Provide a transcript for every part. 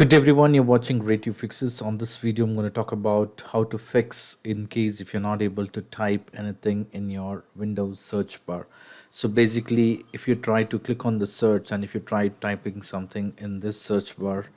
Good day everyone, you're watching Great You Fixes. On this video, I'm going to talk about how to fix in case if you're not able to type anything in your Windows search bar. So basically, if you try to click on the search and if you try typing something in this search bar,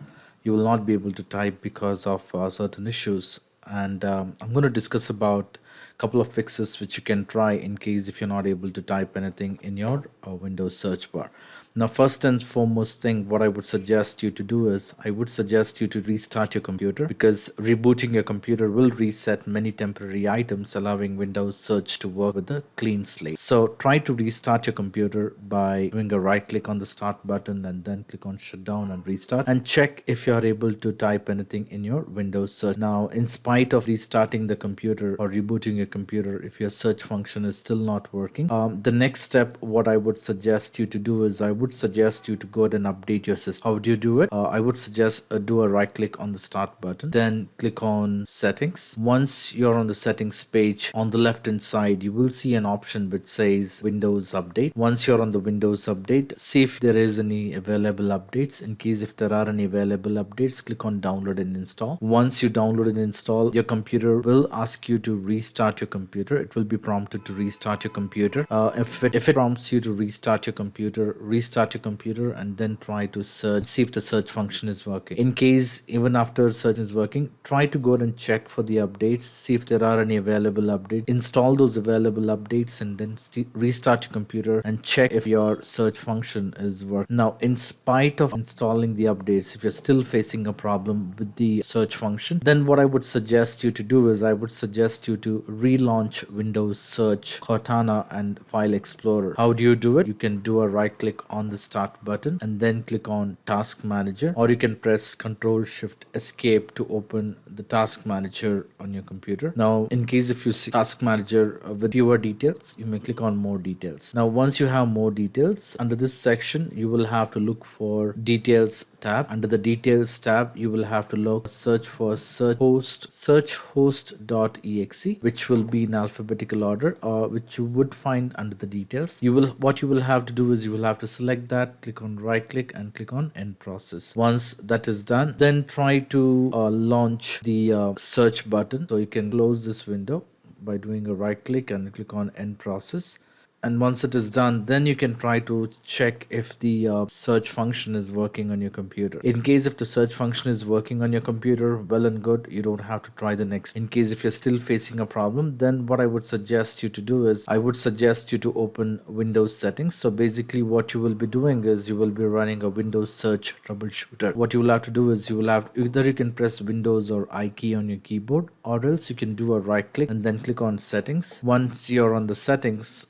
you will not be able to type because of certain issues. And I'm going to discuss about a couple of fixes which you can try in case if you're not able to type anything in your Windows search bar. Now, first and foremost thing, what I would suggest you to do is I would suggest you to restart your computer, because rebooting your computer will reset many temporary items, allowing Windows search to work with a clean slate. So try to restart your computer by doing a right click on the start button and then click on shutdown and restart, and check if you are able to type anything in your Windows search. Now, in spite of restarting the computer or rebooting your computer, if your search function is still not working, the next step what I would suggest you to do is I would suggest you to go ahead and update your system. How do you do it? I would suggest do a right click on the start button, then click on settings. Once you're on the settings page, on the left hand side you will see an option which says Windows Update. Once you're on the Windows Update, see if there is any available updates. In case if there are any available updates, click on download and install. Once you download and install, your computer will ask you to restart your computer. It will be prompted to restart your computer. If it prompts you to restart your computer, restart your computer and then try to search, see if the search function is working. In case even after search is working, try to go and check for the updates, see if there are any available updates, install those available updates and then restart your computer and check if your search function is working. Now, in spite of installing the updates, if you're still facing a problem with the search function, then what I would suggest you to do is I would suggest you to relaunch Windows Search, Cortana and File Explorer. How do you do it? You can do a right click on the start button and then click on Task Manager, or you can press Ctrl Shift Escape to open the Task Manager on your computer. Now, in case if you see Task Manager with fewer details, you may click on More Details. Now, once you have more details, under this section you will have to look for Details tab. Under the Details tab, you will have to search for search host.exe, which will be in alphabetical order, which you would find under the details. What you will have to do is you will have to select that, click on right click and click on end process. Once that is done, then try to launch the search button. So you can close this window by doing a right click and click on end process. And once it is done, then you can try to check if the search function is working on your computer. In case if the search function is working on your computer, well and good, you don't have to try the next. In case if you're still facing a problem, then what I would suggest you to do is I would suggest you to open Windows settings. So basically what you will be doing is you will be running a Windows Search Troubleshooter. What you will have to do is you will have either you can press Windows or I key on your keyboard, or else you can do a right click and then click on settings. Once you're on the settings,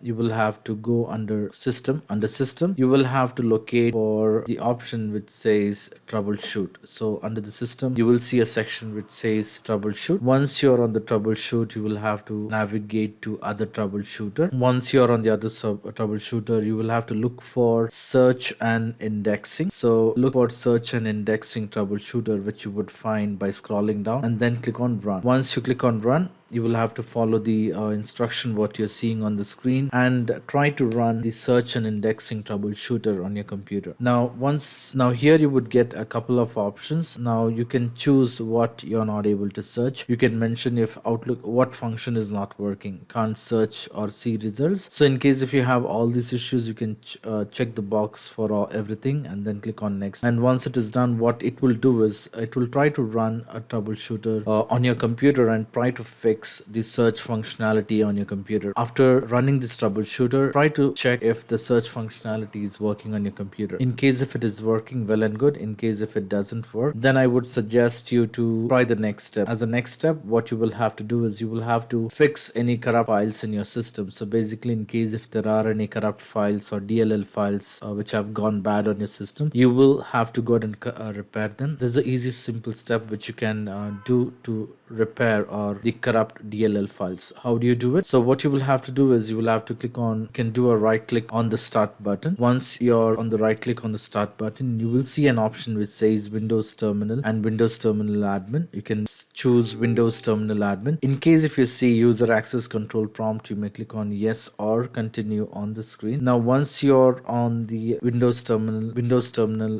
you will have to go under system. Under system, you will have to locate for the option which says troubleshoot. So under the system, you will see a section which says troubleshoot. Once you're on the troubleshoot, you will have to navigate to other troubleshooter. Once you're on the other troubleshooter, you will have to look for search and indexing. So look for search and indexing troubleshooter, which you would find by scrolling down and then click on run. Once you click on run, you will have to follow the instruction what you're seeing on the screen and try to run the search and indexing troubleshooter on your computer. Now here you would get a couple of options. Now you can choose what you're not able to search. You can mention if Outlook, what function is not working, can't search or see results. So in case if you have all these issues, you can check the box for everything and then click on next. And once it is done, what it will do is it will try to run a troubleshooter on your computer and try to fix the search functionality on your computer. After running this troubleshooter, try to check if the search functionality is working on your computer. In case if it is working, well and good. In case if it doesn't work, then I would suggest you to try the next step. As a next step, what you will have to do is you will have to fix any corrupt files in your system. So basically, in case if there are any corrupt files or DLL files which have gone bad on your system, you will have to go and repair them. There's an easy simple step which you can do to repair or the corrupt DLL files. How do you do it? So what you will have to do is you will have to you can do a right click on the start button. Once you're on the right click on the start button, you will see an option which says Windows Terminal and Windows Terminal Admin. You can choose Windows Terminal Admin. In case if you see user access control prompt, you may click on yes or continue on the screen. Now once you're on the Windows Terminal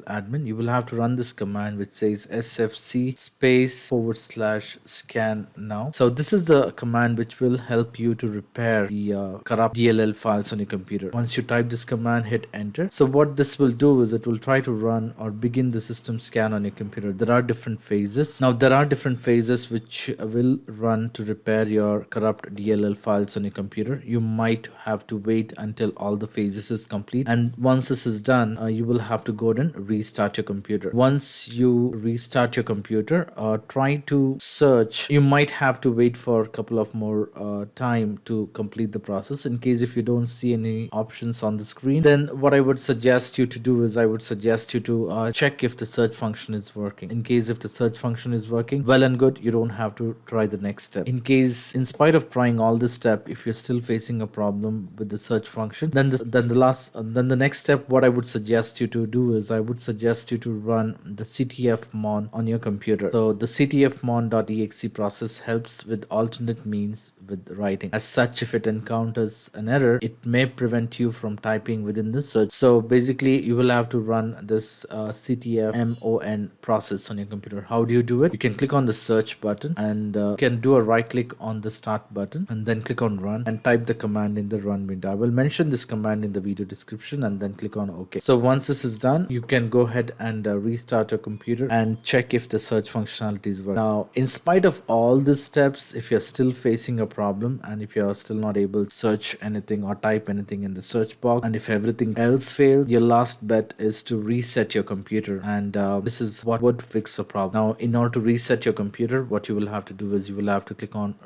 Admin, you will have to run this command which says sfc space / scan now. So this is the command which will help you to repair the corrupt DLL files on your computer. Once you type this command, hit enter. So what this will do is it will try to run or begin the system scan on your computer. There are different phases. Now there are different phases which will run to repair your corrupt DLL files on your computer. You might have to wait until all the phases is complete, and once this is done, you will have to go ahead and restart your computer. Once you restart your computer, try to search. You might have to wait for a couple of more time to complete the process. In case if you don't see any options on the screen, then what I would suggest you to do is I would suggest you to check if the search function is working. In case if the search function is working, well and good, you don't have to try the next step. In case in spite of trying all this step, if you're still facing a problem with the search function, then the next step what I would suggest you to do is I would suggest you to run the Ctfmon on your computer. So the Ctfmon.exe process helps with alternate means with writing. As such, if it encounters an error, it may prevent you from typing within the search. So basically you will have to run this Ctfmon process on your computer. How do you do it? You can click on the search button and you can do a right click on the start button and then click on run and type the command in the run window. I will mention this command in the video description and then click on OK. So once this is done, you can go ahead and restart your computer and check if the search functionality is working. Now, in spite of all these steps, if you're still facing a problem and if you're still not able to search anything or type anything in the search box, and if everything else failed, your last bet is to reset your computer, and this is what would fix the problem. Now, in order to reset your computer, what you will have to do is you will have to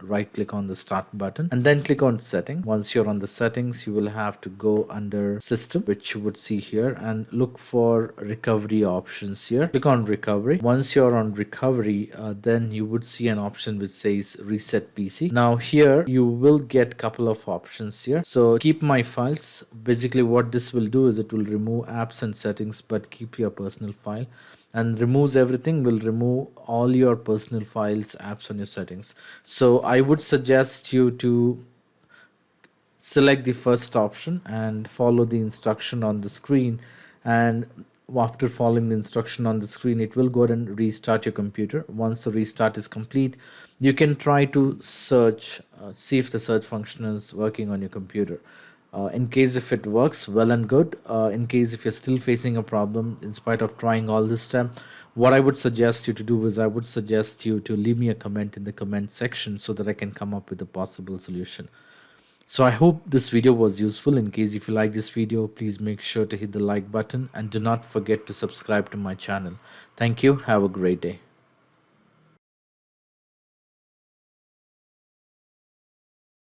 right click on the start button and then click on setting. Once you're on the settings, you will have to go under system, which you would see here, and look for recovery options here. Click on recovery. Once you're on recovery, then you would see an option which says reset PC. Now here you will get couple of options here. So keep my files. Basically what this will do is it will remove apps and settings but keep your personal file, and removes everything, will remove all your personal files, apps on your settings. So I would suggest you to select the first option and follow the instruction on the screen, and after following the instruction on the screen, it will go ahead and restart your computer. Once the restart is complete, you can try to search, see if the search function is working on your computer. In case if it works, well and good. In case if you're still facing a problem in spite of trying all this time, what I would suggest you to do is I would suggest you to leave me a comment in the comment section so that I can come up with a possible solution. So I hope this video was useful. In case if you like this video, please make sure to hit the like button and do not forget to subscribe to my channel. Thank you. Have a great day.